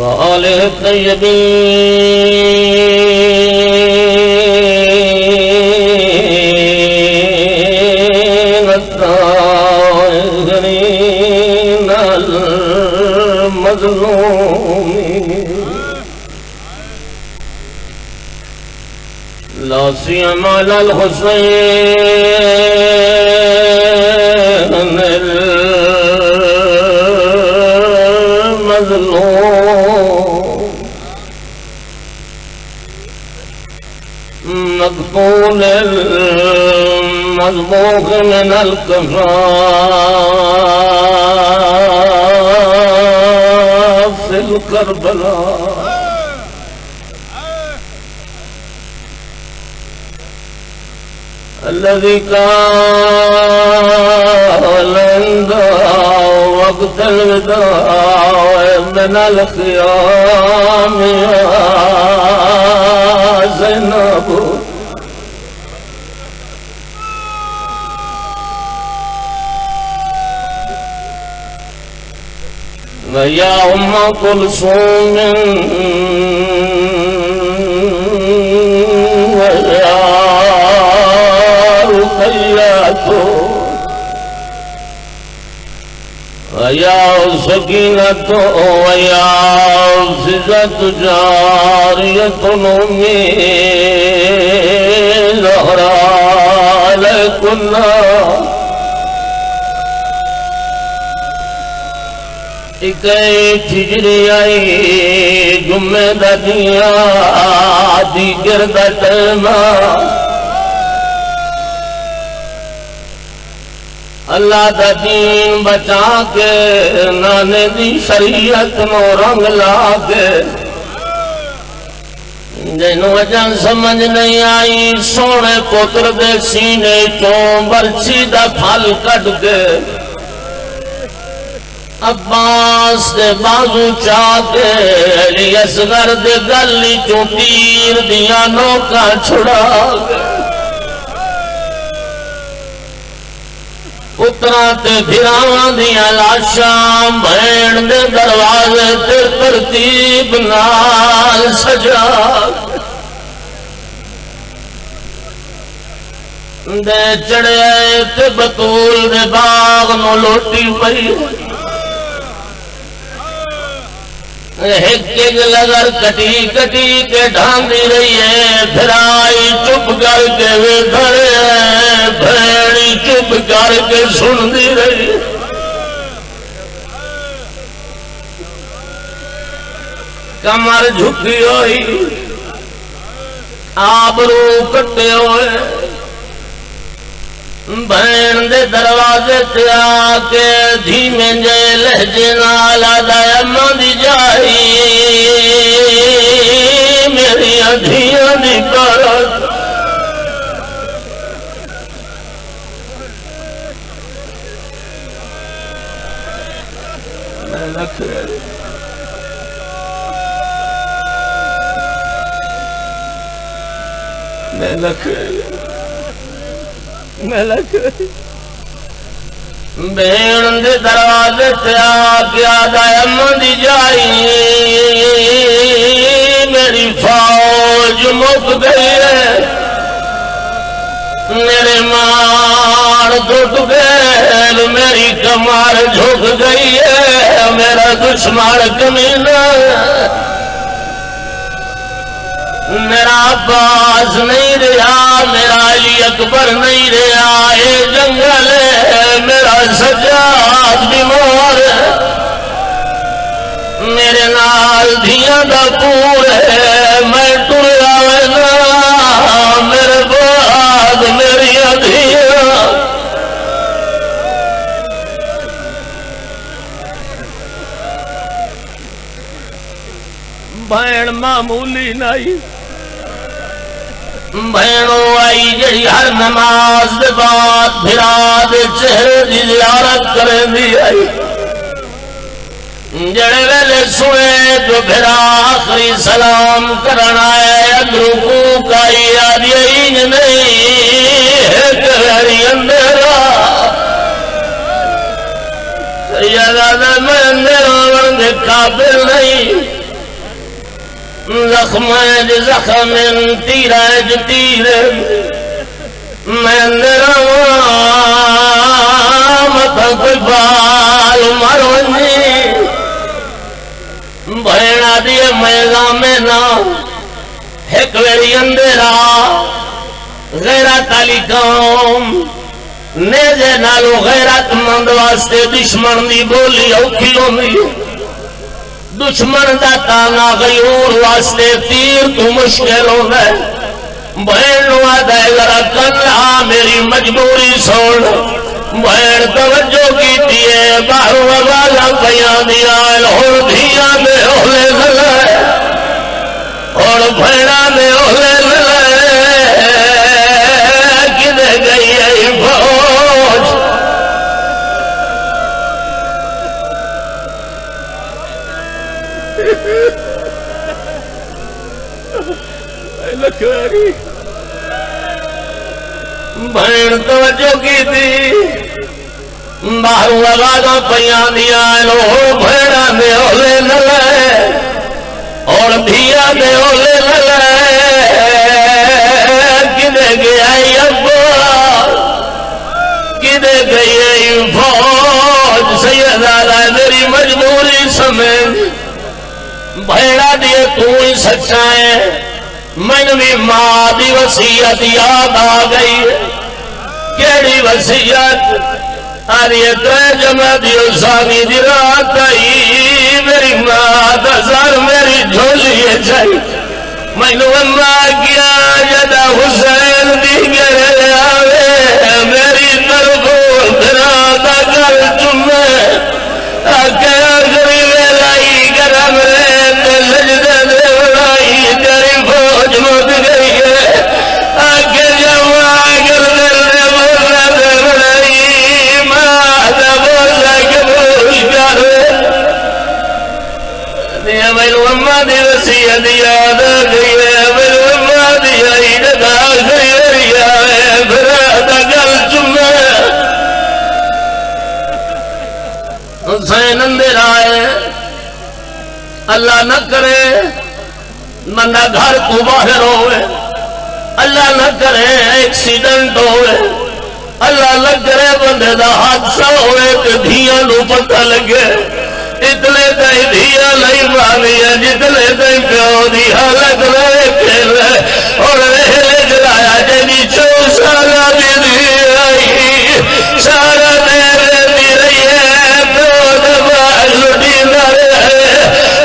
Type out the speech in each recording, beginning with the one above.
وآله الطيبين الطاهرين المظلومين لا سيما على الحسين المظلوم مقتول المذبوح من الكفاف في الكربلاء الذي قال عند وقت الوداع من الخيام يا زينب ويا أم كلثوم ويا ويا سكينة ويا عزيزة جارية أمي زهراء لكن اکئی ٹھجری آئی جمعہ دا دیا دیگر دا ٹیمہ اللہ دا دین بچا کے نانے دی شریعت نو رنگ لا کے جنہوں وجہ سمجھ نہیں آئی سونے پتر دے سینے چوں برچی دا پھل کٹ کے عباس دے بازو چاہ کے علی اصغر دے گلی چوں تیر دیا نوکا چھڑا کے پتراتے پھراواں دیا لاشاں بھین دے دروازے تے ترتیب نال سجا دے چڑے تے بطول دے باغ نو لوٹی پئی ایک ایک لگر کٹی کٹی کے ڈھاندی رہی ہے پھرائی چپ کر کے وے دھڑے بھیڑی چپ کر کے سن دی رہی کمر جھکی ہوئی آبرو کٹے ہوئے بہن دے دروازے تے آکے دھیمے جے لہجے نالا دائے اماں دی جائی میری ادھیاں دی پرت میں لکھ بہن دے دروازے تے آکے آدھائے اماں دی جائی میری فوج مک گئی ہے میرے مار ٹوٹ گئے میری کمار جھک گئی ہے میرا دشمن کمینہ میرا عباس نہیں رہا میرا علی اکبر نہیں رہا اے جنگل ہے میرا سجاد بیمار ہے میرے نال دھیاں دا پور ہے میں ٹریا وینا میرے بعد میری دھیاں بہن معمولی نہیں بہنوں آئی جڑی ہر نماز دے بعد بھرا دے چہرے دی زیارت کریں دی آئی جڑے ویلے سنے جو بھرا آخری سلام کرنا ہے ادرکو کائی آدھی این نہیں ایک غیری اندرہ سیدہ میں اندرہ ورنگ قابل نہیں زخمج زخم تیرج تیر میں مت بال مرونی بھیڑا دیے میگا میں نا ایک ویری اندرا غیرت علی قوم نیزے نالو غیرت مند واسطے دشمن دی بولی اوکھی ہوندی دشمن دا تانا غیور واسطے تیر تو مشکل ہوندہ ہے بہن وعدہ ذرا کلا میری مجبوری سوڑ بہن توجہ کی دیئے باہر وغالا بیان دیا اور دھیا میں اولے للے اور بھیڑا میں اولے للے کدھے گئی ہے فوج لکھواری بہن توجہ کی تھی باہر وغالا بیان دیا اور بھیڑا میں اولے للے اور دھیا میں اولے للے کدھے گئی ابا کدھے گئی فوج سید آلہ میری مجبوری سمجھ بھیڑا دیے تو ہی سچا ہے من بھی ماں دی وسیعت یاد آ گئی کیڑی وسیعت آریے ترے جمع دیو سامی دی رات آئی میری ماں دزار میری جھولیے جائی میں اماں کیا جدا حسین دی گرے آوے میری طرف درادا کر چمے آکے آخری ویلائی گرم رہتے سجدے دے بڑائی تیری فوج مت گئی ہے آکے جمع کر دے بولنا دے بڑائی ماں دے بولنا کے بول کر دیا میرو اماں دی وسیعت یاد گئی ہے میرو اماں دی عید آخری ویلی آئے برادا گل چمے حسین اندر آئے اللہ نہ کرے بندہ گھر کو باہر ہوئے اللہ نہ کرے ایکسیڈنٹ ہوئے اللہ نہ کرے بندے دا حادثہ ہوئے کہ دھیاں نو پتہ لگے اتنے تائی دھیاں نہیں مانی ہے جتنے تائی پیو دی حالت رہے کھیلے اور رہے جلایا جنی 4 سالہ بھی دی آئی سارا دیر دی رہی ہے پیو دبا لٹی نہ رہے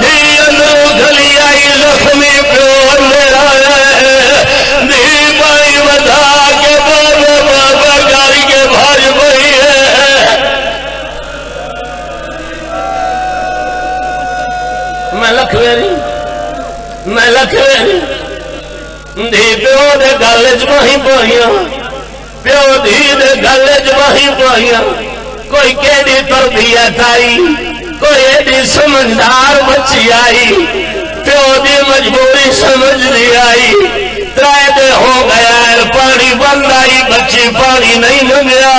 دھیاں نو گھلی آئی زخمی پیو میرا ہے دی بائی بدا کے بابا گاری کے بھاج بھائی ہے میں لکھویری دی پیو دے گالج ماہی پاہیاں پیو دی دے گالج ماہی پاہیاں کوئی کیڑی تربیت آئی کوئی ایڈی سمجھدار بچی آئی پیو دی مجبوری سمجھ دی آئی ترائے دے ہو گیا پانی بند آئی بچی پانی نہیں منگیا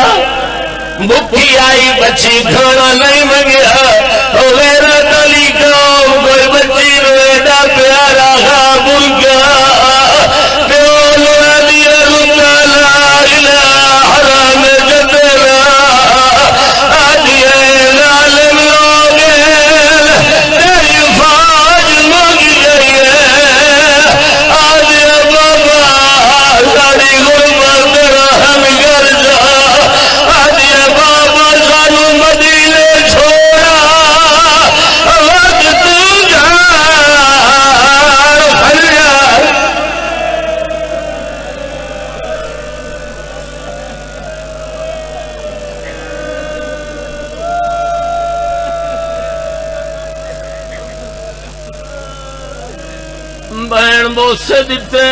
بھوکی آئی بچی کھانا نہیں منگیا غیرت علی قوم کوئی بچی رویدہ پیارا خواب گیا پیو لڑا دیا رکا لا الہ حرام جدنا آجیے ظالم لوگے تیری فاج مانگ گئی ہے آجیے بابا ساری غربت رحم گر جا آجیے بابا سانو مدینے چھوڑا وقت جان فریاد بہن بوسے دیتے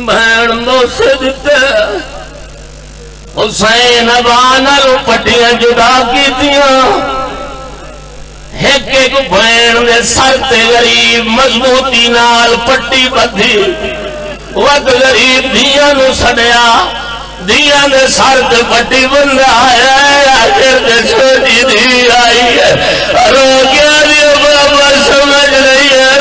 بہن بوسے دیتے حسین ابانل پٹیاں جدا کی دیاں ایک ایک بہن دے سر تے غریب مضبوطی نال پٹی بدھی وقت غریب دھیاں نو سڑیا دھیاں دے سر تے پٹی بندہ ہے آخر دے چھوٹی دھی آئی ہے رو گیا دی بابا سمجھ رہی ہے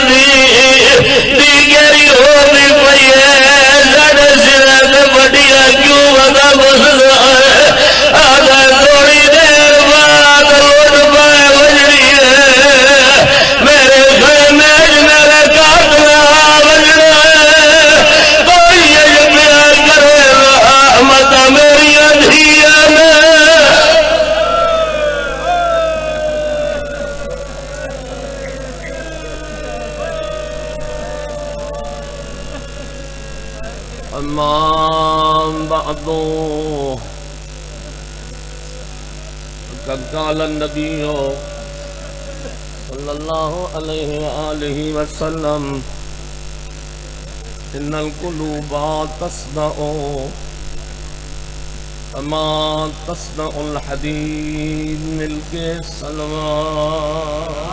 قد قال النبي صلى الله عليه وآله وسلم إن القلوب تصدأ كما تصدأ الحديد ملك السلمان